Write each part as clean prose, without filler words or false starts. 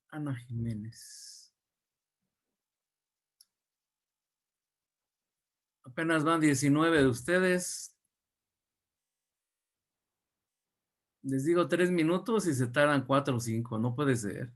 Ana Jiménez. Apenas van 19 de ustedes. Les digo 3 minutos y se tardan 4 o 5. No puede ser.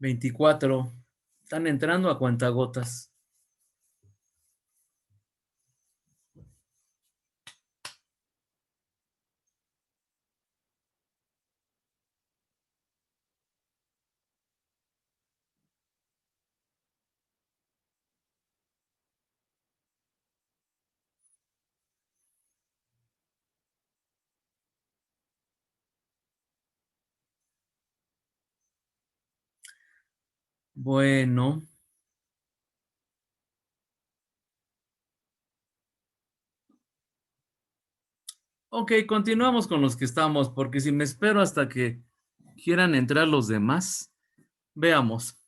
$24. Están entrando a cuentagotas. Bueno. Ok, continuamos con los que estamos, porque si me espero hasta que quieran entrar los demás, veamos.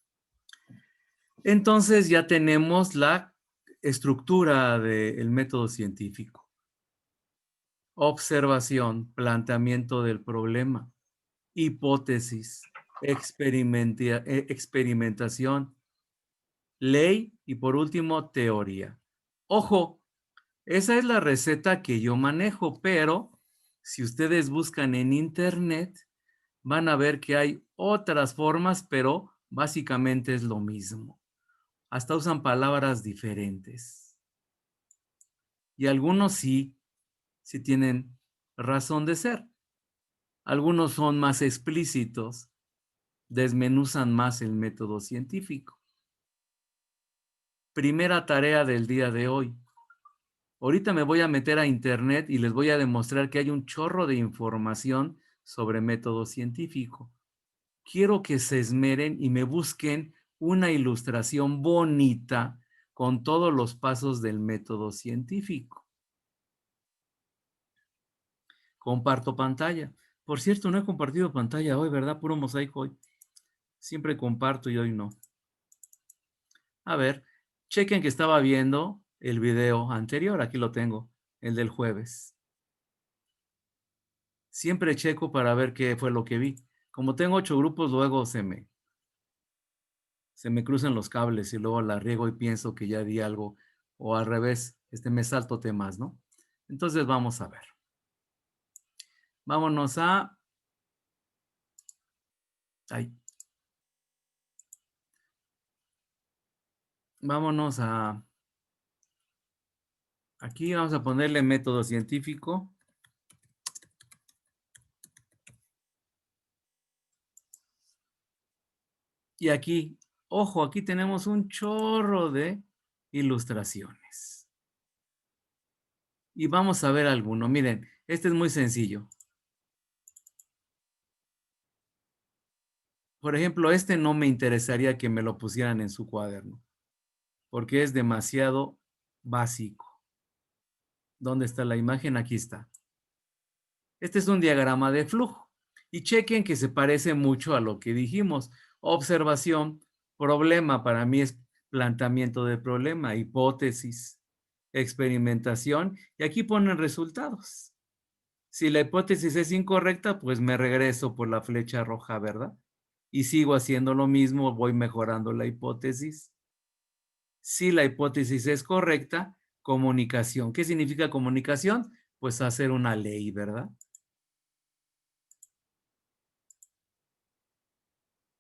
Entonces ya tenemos la estructura del método científico. Observación, planteamiento del problema, hipótesis, experimentación, ley y por último teoría. Ojo, esa es la receta que yo manejo, pero si ustedes buscan en internet, van a ver que hay otras formas, pero básicamente es lo mismo. Hasta usan palabras diferentes. Y algunos sí tienen razón de ser. Algunos son más explícitos, desmenuzan más el método científico. Primera tarea del día de hoy. Ahorita me voy a meter a internet y les voy a demostrar que hay un chorro de información sobre método científico. Quiero que se esmeren y me busquen una ilustración bonita con todos los pasos del método científico. Comparto pantalla. Por cierto, no he compartido pantalla hoy, ¿verdad? Puro mosaico hoy. Siempre comparto y hoy no. A ver, chequen que estaba viendo el video anterior. Aquí lo tengo, el del jueves. Siempre checo para ver qué fue lo que vi. Como tengo 8 grupos, luego se me cruzan los cables y luego la riego y pienso que ya di algo. O al revés, me salto temas, ¿no? Entonces vamos a ver. Vámonos a... Ay. Vámonos a... Aquí vamos a ponerle método científico. Y aquí, ojo, aquí tenemos un chorro de ilustraciones. Y vamos a ver alguno. Miren, este es muy sencillo. Por ejemplo, este no me interesaría que me lo pusieran en su cuaderno, porque es demasiado básico. ¿Dónde está la imagen? Aquí está. Este es un diagrama de flujo. Y chequen que se parece mucho a lo que dijimos. Observación, problema, para mí es planteamiento de problema, hipótesis, experimentación, y aquí ponen resultados. Si la hipótesis es incorrecta, pues me regreso por la flecha roja, ¿verdad? Y sigo haciendo lo mismo, voy mejorando la hipótesis. Si la hipótesis es correcta, comunicación. ¿Qué significa comunicación? Pues hacer una ley, ¿verdad?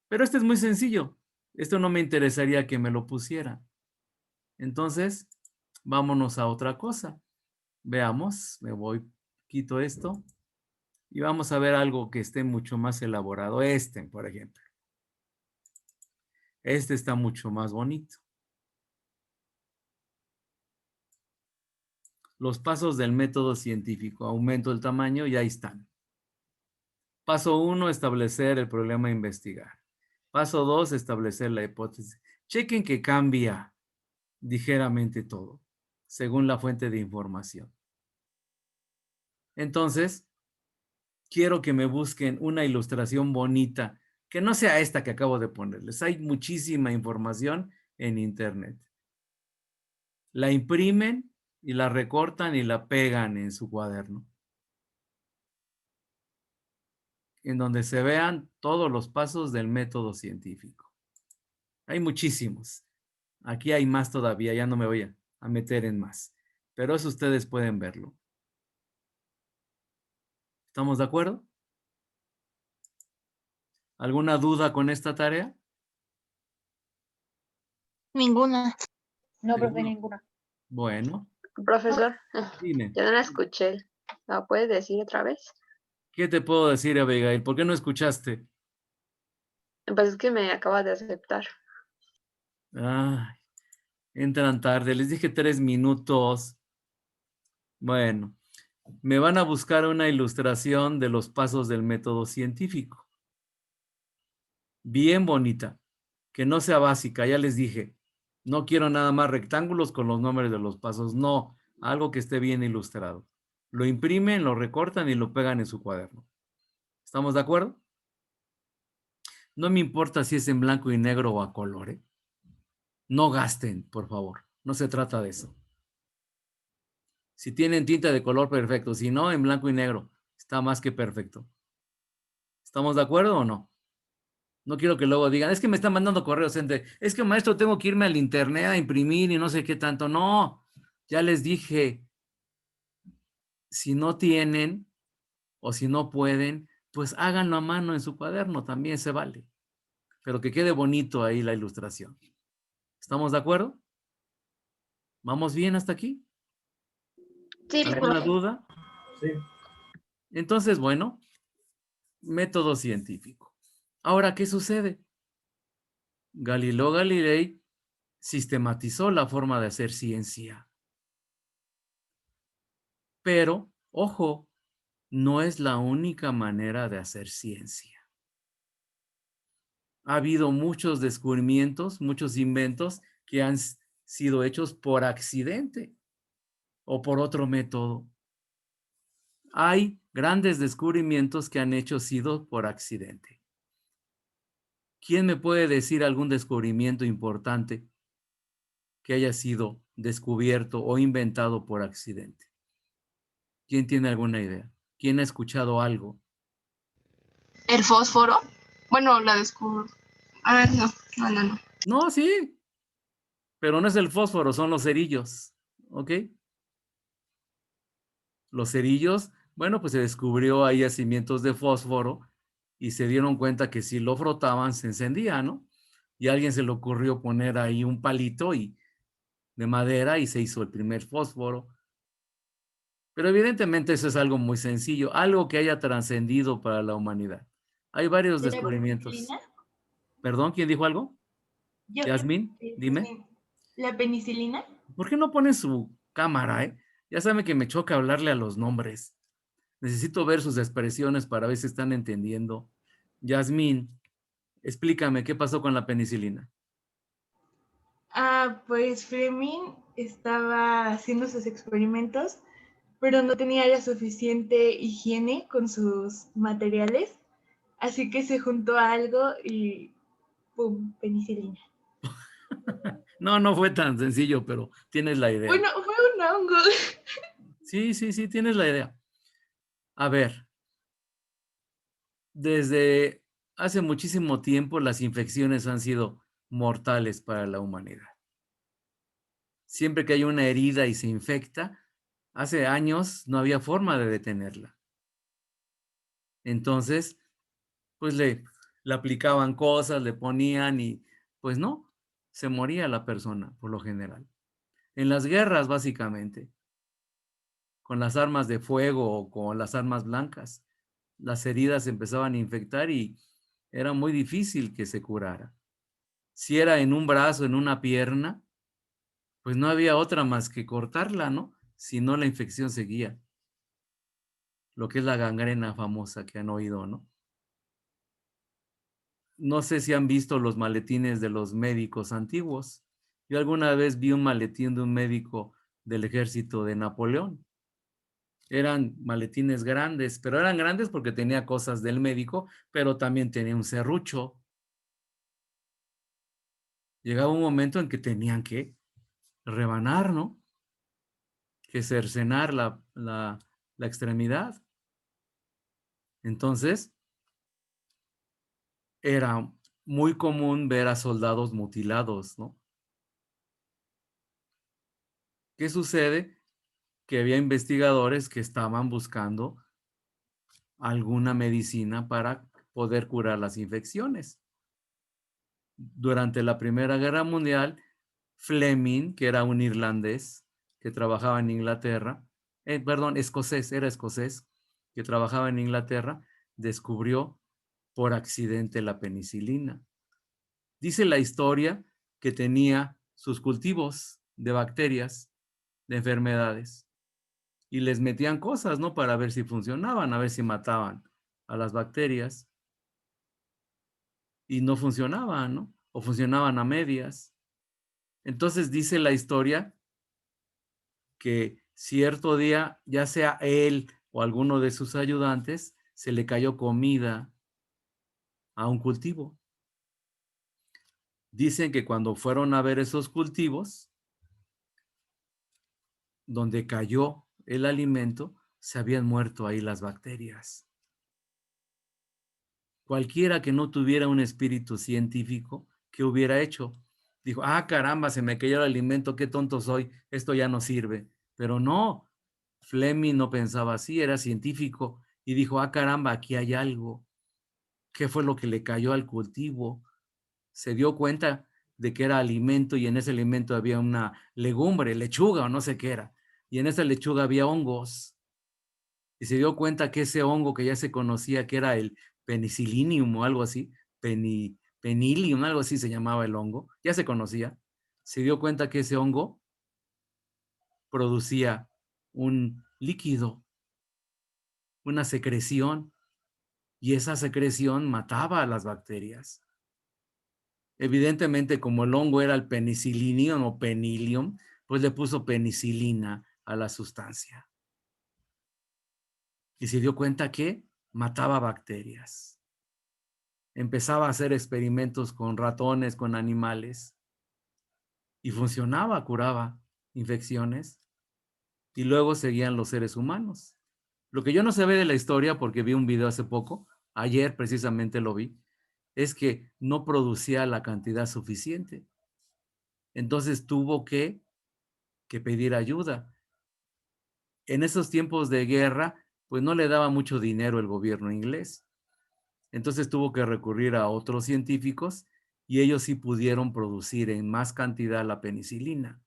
Pero este es muy sencillo. Esto no me interesaría que me lo pusiera. Entonces, vámonos a otra cosa. Veamos, me voy, quito esto Y vamos a ver algo que esté mucho más elaborado. Por ejemplo. Este está mucho más bonito. Los pasos del método científico. Aumento el tamaño y ahí están. Paso 1, establecer el problema a investigar. Paso 2, establecer la hipótesis. Chequen que cambia ligeramente todo, según la fuente de información. Entonces, quiero que me busquen una ilustración bonita, que no sea esta que acabo de ponerles. Hay muchísima información en internet. La imprimen y la recortan y la pegan en su cuaderno, en donde se vean todos los pasos del método científico. Hay muchísimos. Aquí hay más todavía, ya no me voy a meter en más. Pero eso ustedes pueden verlo. ¿Estamos de acuerdo? ¿Alguna duda con esta tarea? Ninguna. No, profe, ¿Seguro? ninguna. Bueno, Profesor, dime. ya no la escuché. ¿La puedes decir otra vez? ¿Qué te puedo decir, Abigail? ¿Por qué no escuchaste? Pues es que me acaba de aceptar. Ay, entran tarde. Les dije 3 minutos. Bueno, me van a buscar una ilustración de los pasos del método científico. Bien bonita. Que no sea básica, ya les dije. No quiero nada más rectángulos con los nombres de los pasos. No, algo que esté bien ilustrado. Lo imprimen, lo recortan y lo pegan en su cuaderno. ¿Estamos de acuerdo? No me importa si es en blanco y negro o a color, ¿eh? No gasten, por favor. No se trata de eso. Si tienen tinta de color, perfecto. Si no, en blanco y negro. Está más que perfecto. ¿Estamos de acuerdo o no? No quiero que luego digan, es que me están mandando correos, gente. Es que, maestro, tengo que irme al internet a imprimir y no sé qué tanto. No, ya les dije, si no tienen o si no pueden, pues háganlo a mano en su cuaderno, también se vale. Pero que quede bonito ahí la ilustración. ¿Estamos de acuerdo? ¿Vamos bien hasta aquí? Sí, ¿Alguna profe. duda? Sí. Entonces, bueno, método científico. Ahora, ¿qué sucede? Galileo Galilei sistematizó la forma de hacer ciencia. Pero, ojo, no es la única manera de hacer ciencia. Ha habido muchos descubrimientos, muchos inventos que han sido hechos por accidente o por otro método. Hay grandes descubrimientos que han hecho sido por accidente. ¿Quién me puede decir algún descubrimiento importante que haya sido descubierto o inventado por accidente? ¿Quién tiene alguna idea? ¿Quién ha escuchado algo? ¿El fósforo? Bueno, la descubro. Ah, no. No, sí, pero no es el fósforo, son los cerillos, ¿ok? Los cerillos, bueno, pues se descubrió ahí yacimientos de fósforo y se dieron cuenta que si lo frotaban se encendía, ¿no? Y a alguien se le ocurrió poner ahí un palito de madera y se hizo el primer fósforo. Pero evidentemente eso es algo muy sencillo, algo que haya trascendido para la humanidad. Hay varios ¿De la descubrimientos. penicilina? ¿Perdón? ¿Quién dijo algo? Yo, Yasmín, dime. sí. ¿La penicilina? ¿Por qué no ponen su cámara, Ya saben que me choca hablarle a los nombres. Necesito ver sus expresiones para ver si están entendiendo. Yasmín, explícame, ¿qué pasó con la penicilina? Ah, pues Fleming estaba haciendo sus experimentos, pero no tenía ya suficiente higiene con sus materiales, así que se juntó algo y ¡pum! Penicilina. No, no fue tan sencillo, pero tienes la idea. Bueno, fue un hongo. Sí, tienes la idea. A ver, desde hace muchísimo tiempo las infecciones han sido mortales para la humanidad. Siempre que hay una herida y se infecta, hace años no había forma de detenerla. Entonces, pues le aplicaban cosas, le ponían y pues no, se moría la persona por lo general. En las guerras, básicamente, con las armas de fuego o con las armas blancas, las heridas se empezaban a infectar y era muy difícil que se curara. Si era en un brazo, en una pierna, pues no había otra más que cortarla, ¿no? Si no, la infección seguía. Lo que es la gangrena famosa que han oído, ¿no? No sé si han visto los maletines de los médicos antiguos. Yo alguna vez vi un maletín de un médico del ejército de Napoleón. Eran maletines grandes, pero eran grandes porque tenía cosas del médico, pero también tenía un serrucho. Llegaba un momento en que tenían que rebanar, ¿no? Que cercenar la extremidad. Entonces, era muy común ver a soldados mutilados, ¿no? ¿Qué sucede? Que había investigadores que estaban buscando alguna medicina para poder curar las infecciones. Durante la Primera Guerra Mundial, Fleming, que era un irlandés que trabajaba en Inglaterra, escocés, era escocés, que trabajaba en Inglaterra, descubrió por accidente la penicilina. Dice la historia que tenía sus cultivos de bacterias, de enfermedades, y les metían cosas, ¿no? Para ver si funcionaban, a ver si mataban a las bacterias, y no funcionaban, ¿no? O funcionaban a medias. Entonces dice la historia que cierto día, ya sea él o alguno de sus ayudantes, se le cayó comida a un cultivo. Dicen que cuando fueron a ver esos cultivos, donde cayó el alimento, se habían muerto ahí las bacterias. Cualquiera que no tuviera un espíritu científico, ¿qué hubiera hecho? Dijo, ah, caramba, se me cayó el alimento, qué tonto soy, esto ya no sirve. Pero no, Fleming no pensaba así, era científico y dijo, ah, caramba, aquí hay algo. ¿Qué fue lo que le cayó al cultivo? Se dio cuenta de que era alimento y en ese alimento había una legumbre, lechuga o no sé qué era. Y en esa lechuga había hongos. Y se dio cuenta que ese hongo que ya se conocía, que era el penicillium o algo así, penilium, algo así se llamaba el hongo, ya se conocía. Se dio cuenta que ese hongo producía un líquido, una secreción, y esa secreción mataba a las bacterias. Evidentemente, como el hongo era el penicillium o penilium, pues le puso penicilina a la sustancia. Y se dio cuenta que mataba bacterias. Empezaba a hacer experimentos con ratones, con animales, y funcionaba, curaba infecciones, y luego seguían los seres humanos. Lo que yo no sé de la historia, porque vi un video hace poco, ayer precisamente lo vi, es que no producía la cantidad suficiente. Entonces tuvo que pedir ayuda. En esos tiempos de guerra, pues no le daba mucho dinero el gobierno inglés. Entonces tuvo que recurrir a otros científicos y ellos sí pudieron producir en más cantidad la penicilina.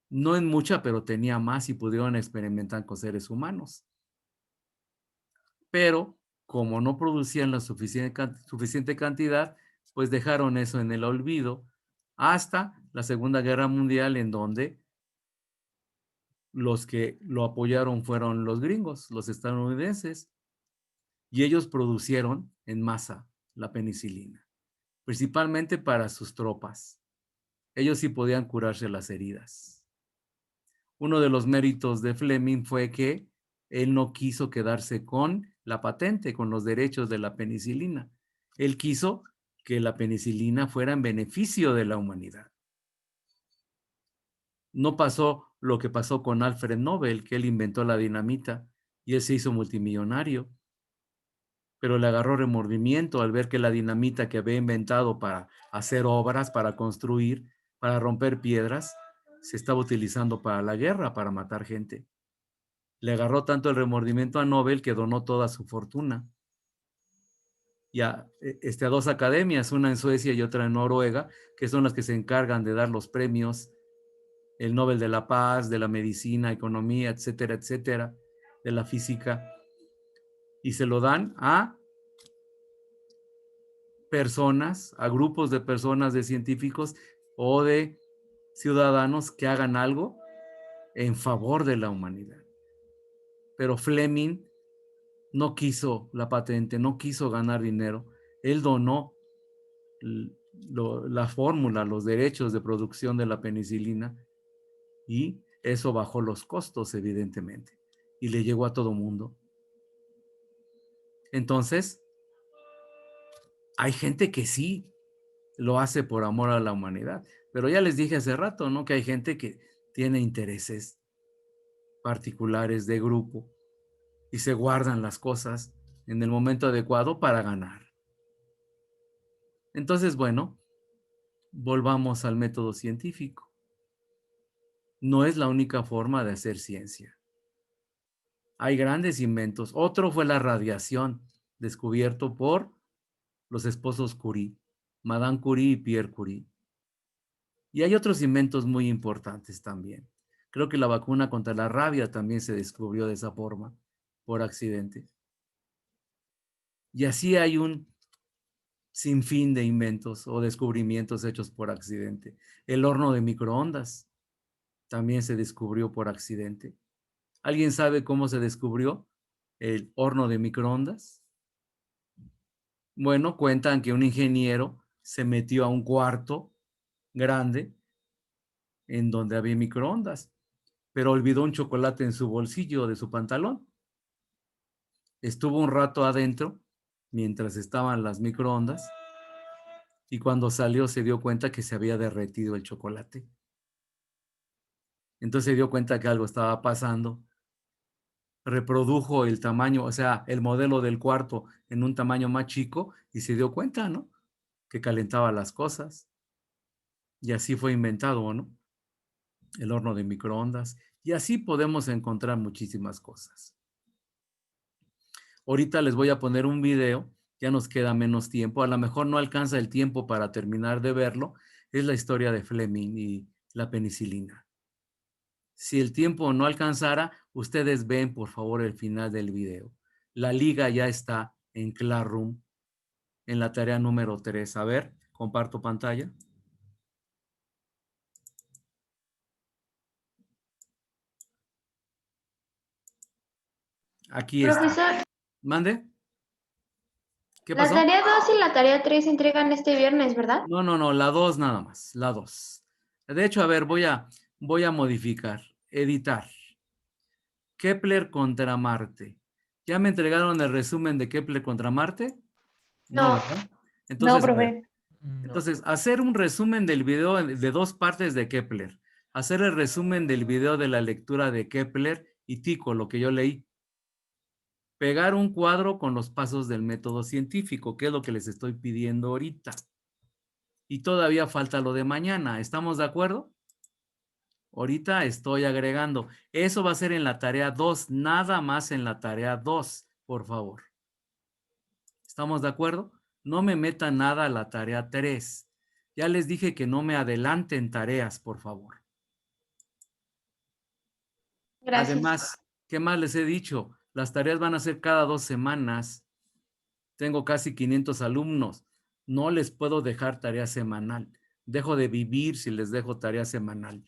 No en mucha, pero tenía más y pudieron experimentar con seres humanos. Pero como no producían la suficiente cantidad, pues dejaron eso en el olvido hasta la Segunda Guerra Mundial, en donde los que lo apoyaron fueron los gringos, los estadounidenses, y ellos producieron en masa la penicilina, principalmente para sus tropas. Ellos sí podían curarse las heridas. Uno de los méritos de Fleming fue que él no quiso quedarse con la patente, con los derechos de la penicilina. Él quiso que la penicilina fuera en beneficio de la humanidad. No pasó lo que pasó con Alfred Nobel, que él inventó la dinamita y él se hizo multimillonario, pero le agarró remordimiento al ver que la dinamita que había inventado para hacer obras, para construir, para romper piedras, se estaba utilizando para la guerra, para matar gente. Le agarró tanto el remordimiento a Nobel que donó toda su fortuna. Y a dos academias, una en Suecia y otra en Noruega, que son las que se encargan de dar los premios, el Nobel de la Paz, de la Medicina, Economía, etcétera, etcétera, de la Física. y se lo dan a personas, a grupos de personas, de científicos o de ciudadanos que hagan algo en favor de la humanidad. Pero Fleming no quiso la patente, no quiso ganar dinero. Él donó la fórmula, los derechos de producción de la penicilina, y eso bajó los costos, evidentemente, y le llegó a todo mundo. Entonces, hay gente que sí lo hace por amor a la humanidad, pero ya les dije hace rato, ¿no? Que hay gente que tiene intereses particulares de grupo y se guardan las cosas en el momento adecuado para ganar. Entonces, bueno, volvamos al método científico. No es la única forma de hacer ciencia. Hay grandes inventos. Otro fue la radiación, descubierto por los esposos Curie, Madame Curie y Pierre Curie. Y hay otros inventos muy importantes también. Creo que la vacuna contra la rabia también se descubrió de esa forma, por accidente. Y así hay un sinfín de inventos o descubrimientos hechos por accidente. El horno de microondas también se descubrió por accidente. ¿Alguien sabe cómo se descubrió el horno de microondas? Bueno, cuentan que un ingeniero se metió a un cuarto grande en donde había microondas, pero olvidó un chocolate en su bolsillo de su pantalón. Estuvo un rato adentro mientras estaban las microondas y cuando salió se dio cuenta que se había derretido el chocolate. Entonces se dio cuenta que algo estaba pasando. Reprodujo el tamaño, o sea, el modelo del cuarto en un tamaño más chico y se dio cuenta, ¿no? Que calentaba las cosas. Y así fue inventado, ¿no? El horno de microondas. Y así podemos encontrar muchísimas cosas. Ahorita les voy a poner un video, ya nos queda menos tiempo, a lo mejor no alcanza el tiempo para terminar de verlo, es la historia de Fleming y la penicilina. Si el tiempo no alcanzara, ustedes ven por favor el final del video. La liga ya está en Classroom, en la tarea número 3. A ver, comparto pantalla. Aquí está. Profesor, ¿Mande? ¿Qué la pasó? tarea 2 y la tarea 3 se entregan este viernes, ¿verdad? No, la 2 nada más, la 2. De hecho, a ver, voy a modificar, editar. Kepler contra Marte. ¿Ya me entregaron el resumen de Kepler contra Marte? No. ¿Verdad? Entonces, No, a ver, profe. entonces, hacer un resumen del video de 2 partes de Kepler. Hacer el resumen del video de la lectura de Kepler y Tycho, lo que yo leí. Pegar un cuadro con los pasos del método científico, que es lo que les estoy pidiendo ahorita. Y todavía falta lo de mañana. ¿Estamos de acuerdo? Ahorita estoy agregando. Eso va a ser en la tarea 2, nada más en la tarea 2, por favor. ¿Estamos de acuerdo? No me metan nada a la tarea 3. Ya les dije que no me adelanten tareas, por favor. Gracias. Además, ¿qué más les he dicho? Las tareas van a ser cada 2 semanas. Tengo casi 500 alumnos. No les puedo dejar tarea semanal. Dejo de vivir si les dejo tarea semanal.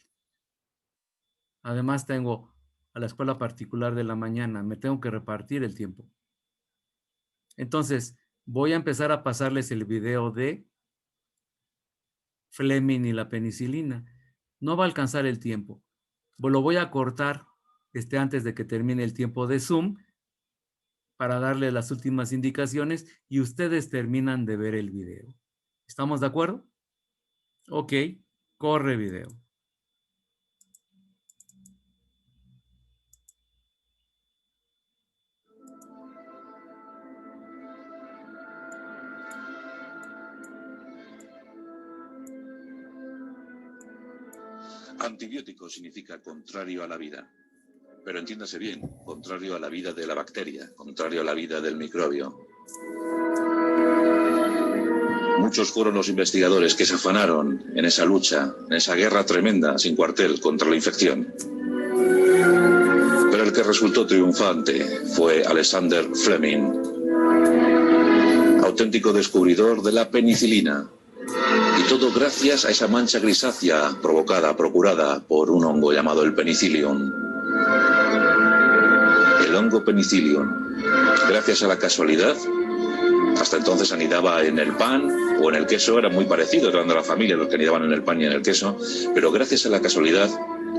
Además, tengo a la escuela particular de la mañana. Me tengo que repartir el tiempo. Entonces, voy a empezar a pasarles el video de Fleming y la penicilina. No va a alcanzar el tiempo. Lo voy a cortar antes de que termine el tiempo de Zoom para darle las últimas indicaciones y ustedes terminan de ver el video. ¿Estamos de acuerdo? Ok, corre video. Antibiótico significa contrario a la vida. Pero entiéndase bien, contrario a la vida de la bacteria, contrario a la vida del microbio. Muchos fueron los investigadores que se afanaron en esa lucha, en esa guerra tremenda, sin cuartel, contra la infección. Pero el que resultó triunfante fue Alexander Fleming, auténtico descubridor de la penicilina. Y todo gracias a esa mancha grisácea procurada por un hongo llamado el penicillium. El hongo penicillium, gracias a la casualidad, hasta entonces anidaba en el pan o en el queso, era muy parecido, eran de la familia los que anidaban en el pan y en el queso, pero gracias a la casualidad,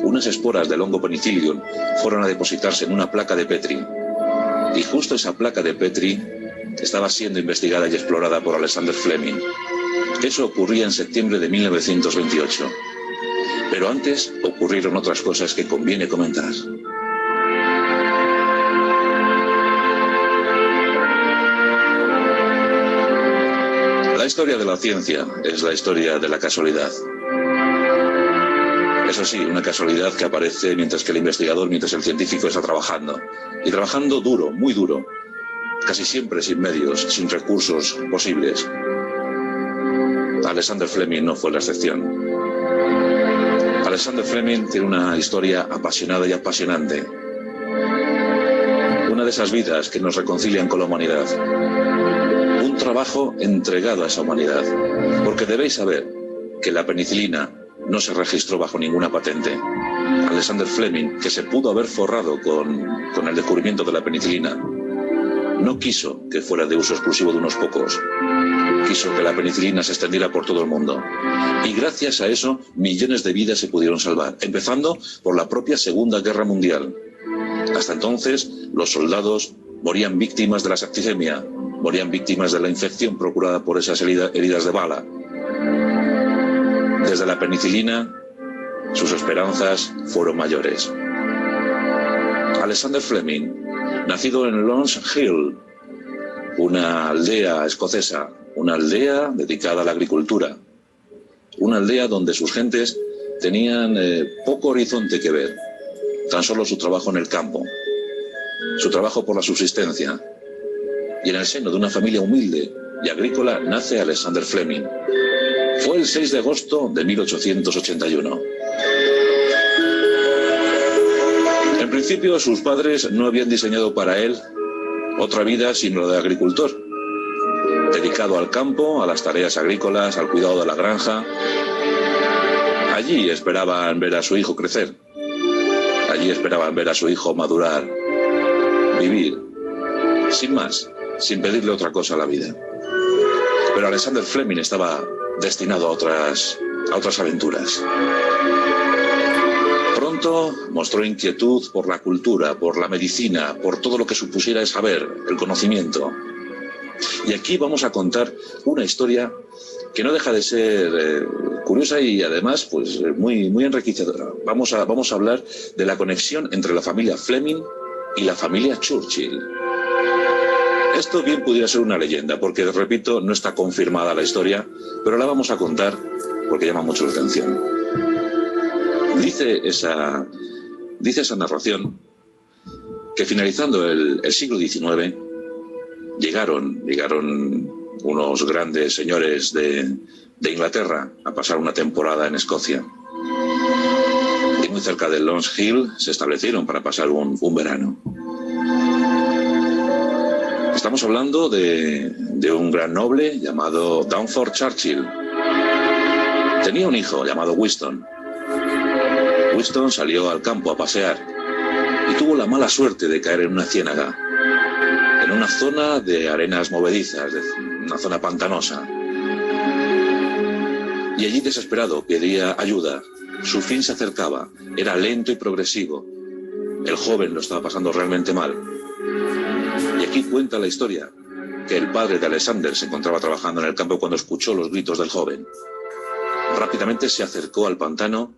unas esporas del hongo penicillium fueron a depositarse en una placa de Petri. Y justo esa placa de Petri estaba siendo investigada y explorada por Alexander Fleming. Eso ocurría en septiembre de 1928. Pero antes ocurrieron otras cosas que conviene comentar. La historia de la ciencia es la historia de la casualidad. Eso sí, una casualidad que aparece mientras que el investigador, mientras el científico está trabajando. Y trabajando duro, muy duro. Casi siempre sin medios, sin recursos posibles. Alexander Fleming no fue la excepción. Alexander Fleming tiene una historia apasionada y apasionante. Una de esas vidas que nos reconcilian con la humanidad. Un trabajo entregado a esa humanidad. Porque debéis saber que la penicilina no se registró bajo ninguna patente. Alexander Fleming, que se pudo haber forrado con el descubrimiento de la penicilina, no quiso que fuera de uso exclusivo de unos pocos. Quiso que la penicilina se extendiera por todo el mundo. Y gracias a eso, millones de vidas se pudieron salvar, empezando por la propia Segunda Guerra Mundial. Hasta entonces, los soldados morían víctimas de la septicemia, morían víctimas de la infección procurada por esas heridas de bala. Desde la penicilina, sus esperanzas fueron mayores. Alexander Fleming, nacido en Lons Hill, una aldea escocesa, una aldea dedicada a la agricultura, una aldea donde sus gentes tenían poco horizonte que ver, tan solo su trabajo en el campo, su trabajo por la subsistencia. Y en el seno de una familia humilde y agrícola nace Alexander Fleming. Fue el 6 de agosto de 1881. En principio, sus padres no habían diseñado para él otra vida sino la de agricultor, dedicado al campo, a las tareas agrícolas, al cuidado de la granja. Allí esperaban ver a su hijo crecer, allí esperaban ver a su hijo madurar, vivir, sin más, sin pedirle otra cosa a la vida. Pero Alexander Fleming estaba destinado a otras aventuras. Pronto mostró inquietud por la cultura, por la medicina, por todo lo que supusiera el saber, el conocimiento. Y aquí vamos a contar una historia que no deja de ser curiosa y además pues muy enriquecedora. Vamos a hablar de la conexión entre la familia Fleming y la familia Churchill. Esto bien pudiera ser una leyenda, porque, repito, no está confirmada la historia, pero la vamos a contar porque llama mucho la atención. Dice esa narración que finalizando el siglo XIX llegaron unos grandes señores de Inglaterra a pasar una temporada en Escocia. Y muy cerca de Lons Hill se establecieron para pasar un verano. Estamos hablando de un gran noble llamado Durnford Churchill. Tenía un hijo llamado Winston. Winston salió al campo a pasear y tuvo la mala suerte de caer en una ciénaga, en una zona de arenas movedizas, una zona pantanosa. Y allí desesperado pedía ayuda. Su fin se acercaba, era lento y progresivo. El joven lo estaba pasando realmente mal. Y aquí cuenta la historia que el padre de Alexander se encontraba trabajando en el campo cuando escuchó los gritos del joven. Rápidamente se acercó al pantano,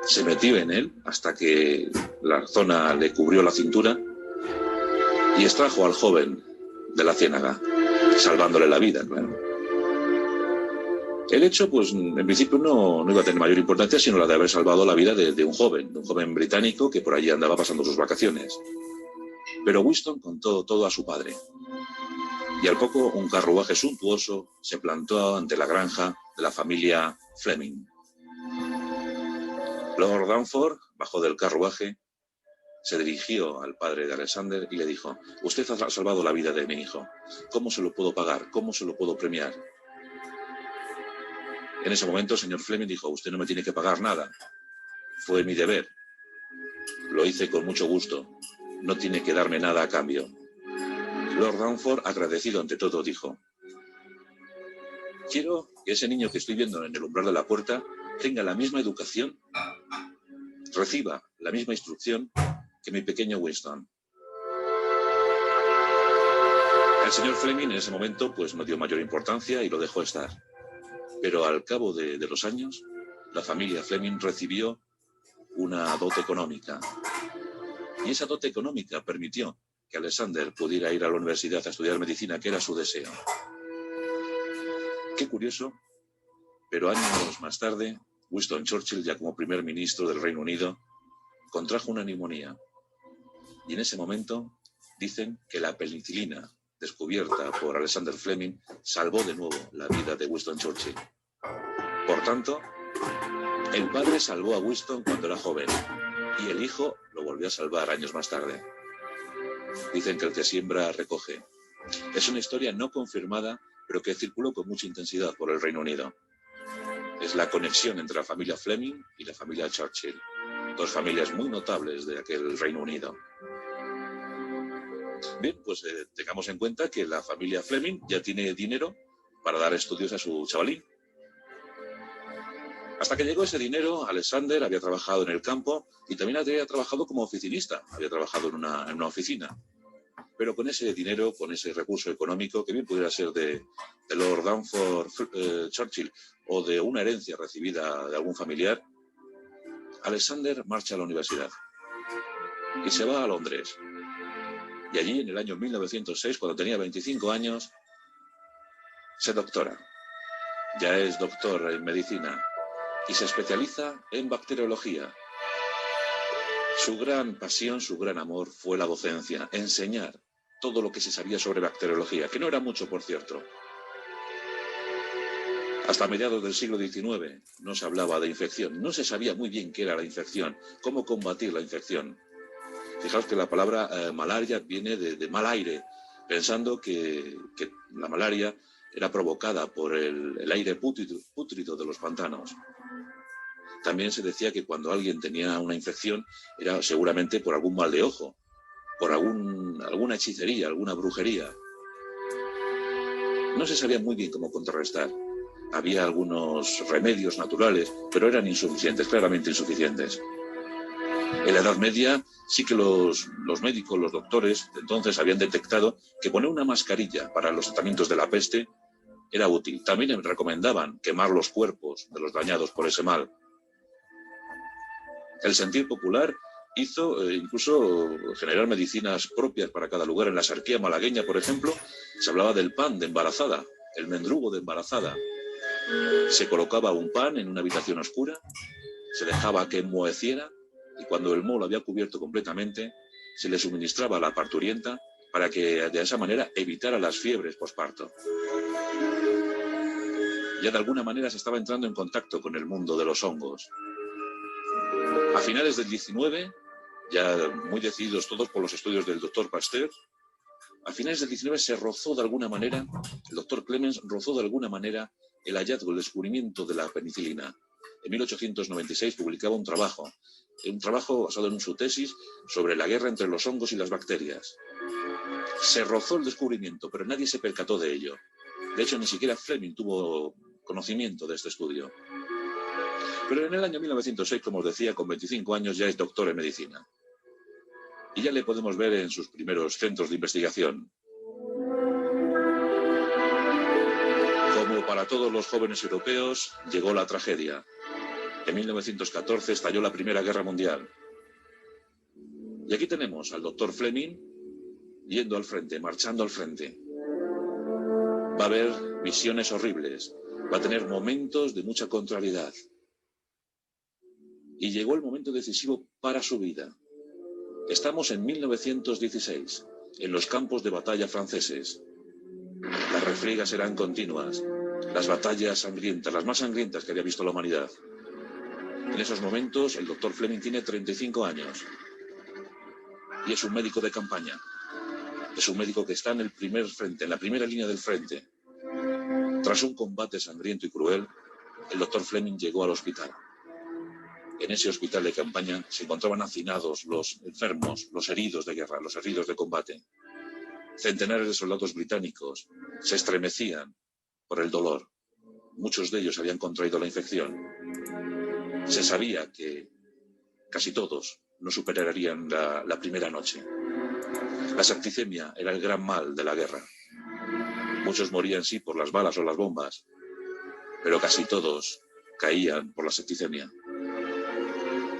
se metió en él hasta que la zona le cubrió la cintura y extrajo al joven de la ciénaga, salvándole la vida, claro. El hecho, pues, en principio no iba a tener mayor importancia, sino la de haber salvado la vida de un joven británico que por allí andaba pasando sus vacaciones. Pero Winston contó todo a su padre. Y al poco, un carruaje suntuoso se plantó ante la granja de la familia Fleming. Lord Durnford bajó del carruaje se dirigió al padre de Alexander y le dijo: usted ha salvado la vida de mi hijo. ¿Cómo se lo puedo pagar? ¿Cómo se lo puedo premiar? En ese momento el señor Fleming dijo: usted no me tiene que pagar nada. Fue mi deber. Lo hice con mucho gusto. No tiene que darme nada a cambio. Lord Runford, agradecido ante todo, dijo: quiero que ese niño que estoy viendo en el umbral de la puerta tenga la misma educación, reciba la misma instrucción que mi pequeño Winston. El señor Fleming en ese momento pues no dio mayor importancia y lo dejó estar. Pero al cabo de los años, la familia Fleming recibió una dote económica. Y esa dote económica permitió que Alexander pudiera ir a la universidad a estudiar medicina, que era su deseo. Qué curioso, pero años más tarde, Winston Churchill, ya como primer ministro del Reino Unido, contrajo una neumonía. Y en ese momento dicen que la penicilina, descubierta por Alexander Fleming, salvó de nuevo la vida de Winston Churchill. Por tanto, el padre salvó a Winston cuando era joven y el hijo lo volvió a salvar años más tarde. Dicen que el que siembra recoge. Es una historia no confirmada, pero que circuló con mucha intensidad por el Reino Unido. Es la conexión entre la familia Fleming y la familia Churchill, dos familias muy notables de aquel Reino Unido. Bien, pues tengamos en cuenta que la familia Fleming ya tiene dinero para dar estudios a su chavalín. Hasta que llegó ese dinero, Alexander había trabajado en el campo y también había trabajado como oficinista, había trabajado en una oficina. Pero con ese dinero, con ese recurso económico, que bien pudiera ser de Lord Runford Churchill o de una herencia recibida de algún familiar, Alexander marcha a la universidad y se va a Londres. Y allí, en el año 1906, cuando tenía 25 años, se doctora. Ya es doctor en medicina y se especializa en bacteriología. Su gran pasión, su gran amor fue la docencia, enseñar todo lo que se sabía sobre bacteriología, que no era mucho, por cierto. Hasta mediados del siglo XIX no se hablaba de infección, no se sabía muy bien qué era la infección, cómo combatir la infección. Fijaos que la palabra malaria viene de mal aire, pensando que la malaria era provocada por el aire pútrido de los pantanos. También se decía que cuando alguien tenía una infección era seguramente por algún mal de ojo, por alguna hechicería, alguna brujería. No se sabía muy bien cómo contrarrestar. Había algunos remedios naturales, pero eran insuficientes, claramente insuficientes. En la Edad Media sí que los médicos, los doctores, entonces habían detectado que poner una mascarilla para los tratamientos de la peste era útil. También recomendaban quemar los cuerpos de los dañados por ese mal. El sentir popular hizo incluso generar medicinas propias para cada lugar. En la Sarquía malagueña, por ejemplo, se hablaba del pan de embarazada, el mendrugo de embarazada. Se colocaba un pan en una habitación oscura, se dejaba que enmoheciera y cuando el moho lo había cubierto completamente, se le suministraba a la parturienta para que de esa manera evitara las fiebres posparto. Ya de alguna manera se estaba entrando en contacto con el mundo de los hongos. A finales del 19, ya muy decididos todos por los estudios del doctor Pasteur, a finales del 19 se rozó de alguna manera, el doctor Clemens rozó de alguna manera el hallazgo, el descubrimiento de la penicilina. En 1896 publicaba un trabajo basado en su tesis sobre la guerra entre los hongos y las bacterias. Se rozó el descubrimiento, pero nadie se percató de ello. De hecho, ni siquiera Fleming tuvo conocimiento de este estudio. Pero en el año 1906, como os decía, con 25 años ya es doctor en medicina. Y ya le podemos ver en sus primeros centros de investigación. Como para todos los jóvenes europeos, llegó la tragedia. En 1914 estalló la Primera Guerra Mundial. Y aquí tenemos al doctor Fleming yendo al frente, marchando al frente. Va a haber visiones horribles, va a tener momentos de mucha contrariedad. Y llegó el momento decisivo para su vida. Estamos en 1916, en los campos de batalla franceses. Las refriegas eran continuas, las batallas sangrientas, las más sangrientas que había visto la humanidad. En esos momentos, el doctor Fleming tiene 35 años. y es un médico de campaña. Es un médico que está en el primer frente, en la primera línea del frente. Tras un combate sangriento y cruel, el doctor Fleming llegó al hospital. En ese hospital de campaña se encontraban hacinados los enfermos, los heridos de guerra, los heridos de combate. Centenares de soldados británicos se estremecían por el dolor. Muchos de ellos habían contraído la infección. Se sabía que casi todos no superarían la primera noche. La septicemia era el gran mal de la guerra. Muchos morían, sí, por las balas o las bombas, pero casi todos caían por la septicemia.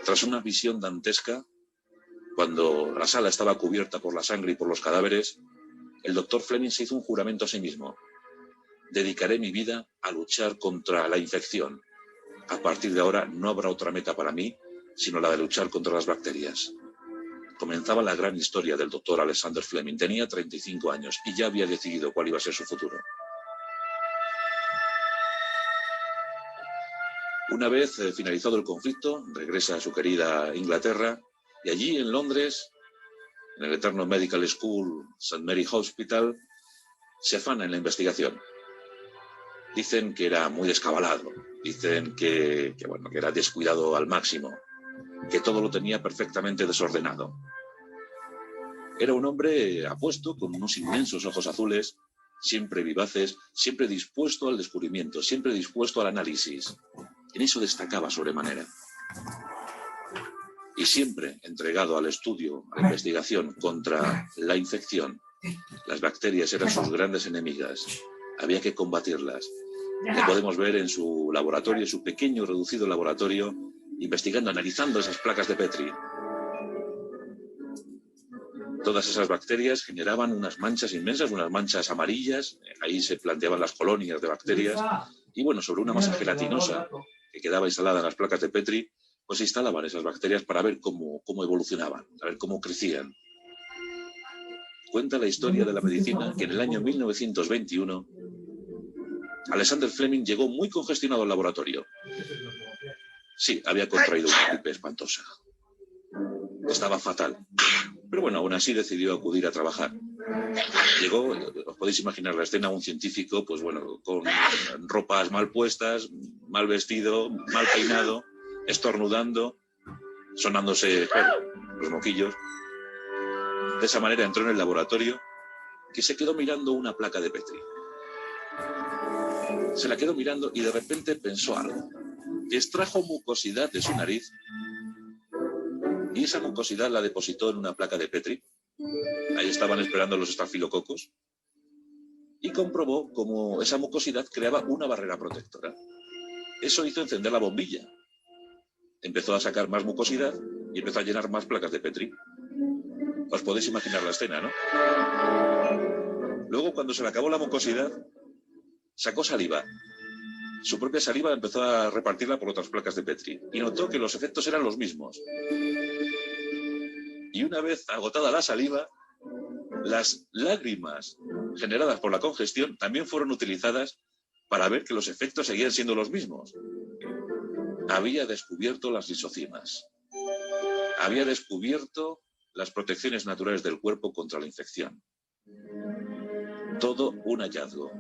Tras una visión dantesca, cuando la sala estaba cubierta por la sangre y por los cadáveres, el doctor Fleming se hizo un juramento a sí mismo. Dedicaré mi vida a luchar contra la infección. A partir de ahora no habrá otra meta para mí, sino la de luchar contra las bacterias. Comenzaba la gran historia del doctor Alexander Fleming. Tenía 35 años y ya había decidido cuál iba a ser su futuro. Una vez finalizado el conflicto, regresa a su querida Inglaterra y allí en Londres, en el eterno Medical School St. Mary Hospital, se afana en la investigación. Dicen que era muy descabalado, dicen que era descuidado al máximo, que todo lo tenía perfectamente desordenado. Era un hombre apuesto, con unos inmensos ojos azules, siempre vivaces, siempre dispuesto al descubrimiento, siempre dispuesto al análisis. En eso destacaba sobremanera. Y siempre entregado al estudio, a la investigación contra la infección. Las bacterias eran sus grandes enemigas. Había que combatirlas. Le podemos ver en su laboratorio, en su pequeño reducido laboratorio, investigando, analizando esas placas de Petri. Todas esas bacterias generaban unas manchas inmensas, unas manchas amarillas. Ahí se planteaban las colonias de bacterias. Y bueno, sobre una masa gelatinosa que quedaba instalada en las placas de Petri, pues se instalaban esas bacterias para ver cómo evolucionaban, a ver cómo crecían. Cuenta la historia de la medicina que en el año 1921 Alexander Fleming llegó muy congestionado al laboratorio. Sí, había contraído una gripe espantosa. Estaba fatal. Pero bueno, aún así decidió acudir a trabajar. Llegó, os podéis imaginar la escena, un científico, pues bueno, con ropas mal puestas, mal vestido, mal peinado, estornudando, sonándose los moquillos. De esa manera entró en el laboratorio, que se quedó mirando una placa de Petri. Se la quedó mirando y de repente pensó algo. Extrajo mucosidad de su nariz y esa mucosidad la depositó en una placa de Petri. Ahí estaban esperando los estafilococos y comprobó cómo esa mucosidad creaba una barrera protectora. Eso hizo encender la bombilla. Empezó a sacar más mucosidad y empezó a llenar más placas de Petri. Os podéis imaginar la escena, ¿no? Luego, cuando se le acabó la mucosidad, sacó saliva. Su propia saliva empezó a repartirla por otras placas de Petri y notó que los efectos eran los mismos. Y una vez agotada la saliva, las lágrimas generadas por la congestión también fueron utilizadas para ver que los efectos seguían siendo los mismos. Había descubierto las lisocimas. Había descubierto las protecciones naturales del cuerpo contra la infección. Todo un hallazgo.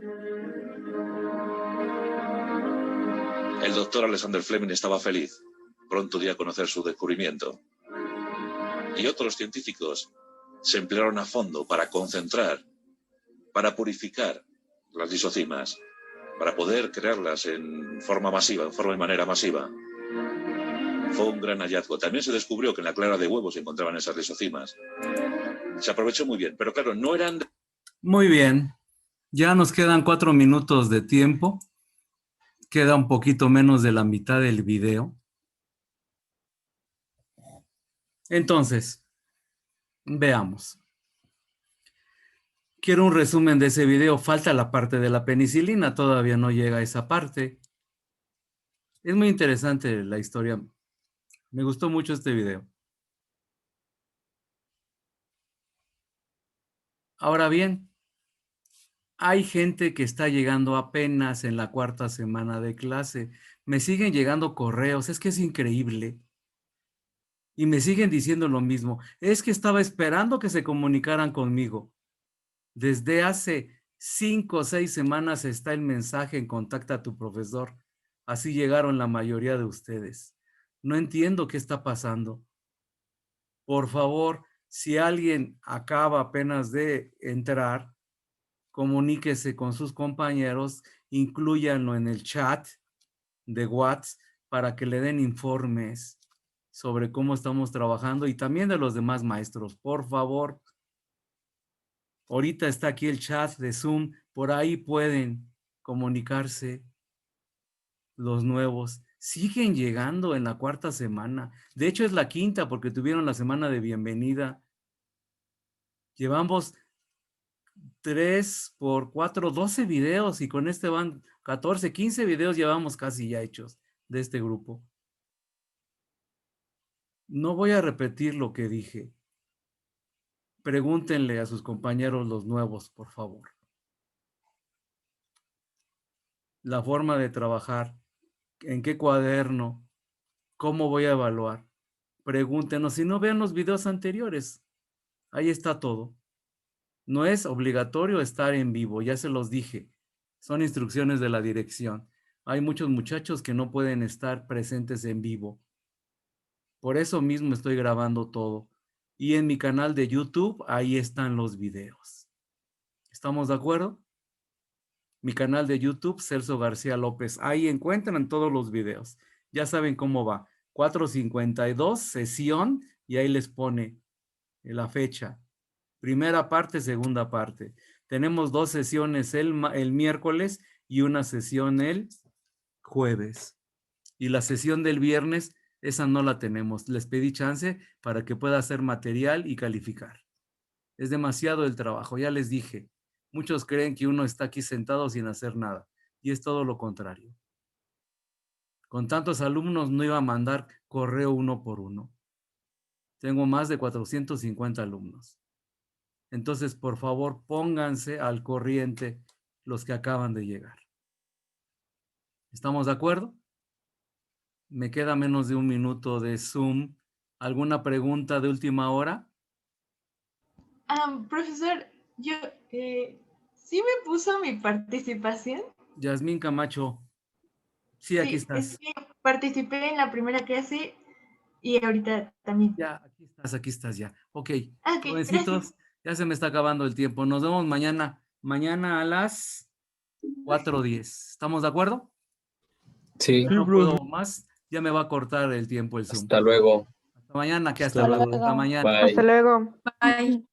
El doctor Alexander Fleming estaba feliz. Pronto dio a conocer su descubrimiento. Y otros científicos se emplearon a fondo para concentrar, para purificar las lisocimas, para poder crearlas en forma masiva, en forma y manera masiva. Fue un gran hallazgo. También se descubrió que en la clara de huevo se encontraban esas lisocimas. Se aprovechó muy bien, pero claro, no eran... Muy bien. Ya nos quedan 4 minutos de tiempo. Queda un poquito menos de la mitad del video. Entonces, veamos. Quiero un resumen de ese video. Falta la parte de la penicilina. Todavía no llega a esa parte. Es muy interesante la historia. Me gustó mucho este video. Ahora bien, hay gente que está llegando apenas en la 4ª semana de clase. Me siguen llegando correos. Es que es increíble. Y me siguen diciendo lo mismo. Es que estaba esperando que se comunicaran conmigo. Desde hace 5 o 6 semanas está el mensaje en contacta a tu profesor. Así llegaron la mayoría de ustedes. No entiendo qué está pasando. Por favor, si alguien acaba apenas de entrar, comuníquese con sus compañeros, inclúyanlo en el chat de WhatsApp para que le den informes sobre cómo estamos trabajando y también de los demás maestros. Por favor, ahorita está aquí el chat de Zoom, por ahí pueden comunicarse los nuevos. Siguen llegando en la 4ª semana. De hecho, es la 5ª porque tuvieron la semana de bienvenida. Llevamos 3 por 4, 12 videos y con este van 14, 15 videos llevamos casi ya hechos de este grupo. No voy a repetir lo que dije. Pregúntenle a sus compañeros los nuevos, por favor. La forma de trabajar, en qué cuaderno, cómo voy a evaluar. Pregúntenos, si no vean los videos anteriores. Ahí está todo. No es obligatorio estar en vivo, ya se los dije. Son instrucciones de la dirección. Hay muchos muchachos que no pueden estar presentes en vivo. Por eso mismo estoy grabando todo. Y en mi canal de YouTube, ahí están los videos. ¿Estamos de acuerdo? Mi canal de YouTube, Celso García López. Ahí encuentran todos los videos. Ya saben cómo va. 4:52, sesión, y ahí les pone la fecha. Primera parte, segunda parte. Tenemos 2 sesiones el miércoles y una sesión el jueves. Y la sesión del viernes, esa no la tenemos. Les pedí chance para que pueda hacer material y calificar. Es demasiado el trabajo, ya les dije. Muchos creen que uno está aquí sentado sin hacer nada. Y es todo lo contrario. Con tantos alumnos no iba a mandar correo uno por uno. Tengo más de 450 alumnos. Entonces, por favor, pónganse al corriente los que acaban de llegar. ¿Estamos de acuerdo? Me queda menos de 1 minuto de Zoom. ¿Alguna pregunta de última hora? Profesor, yo sí me puso mi participación. Yasmín Camacho. Sí, aquí Sí, es estás. que participé en la primera clase y ahorita también. Ya, aquí estás ya. Ok, Ok, jovencitos, gracias. ya se me está acabando el tiempo. Nos vemos mañana. Mañana a las 4:10. ¿Estamos de acuerdo? Sí, Ya no puedo más. Ya me va a cortar el tiempo el Zoom. hasta luego. Hasta mañana, que hasta Hasta luego. luego. Hasta mañana. Bye. Hasta luego. Bye.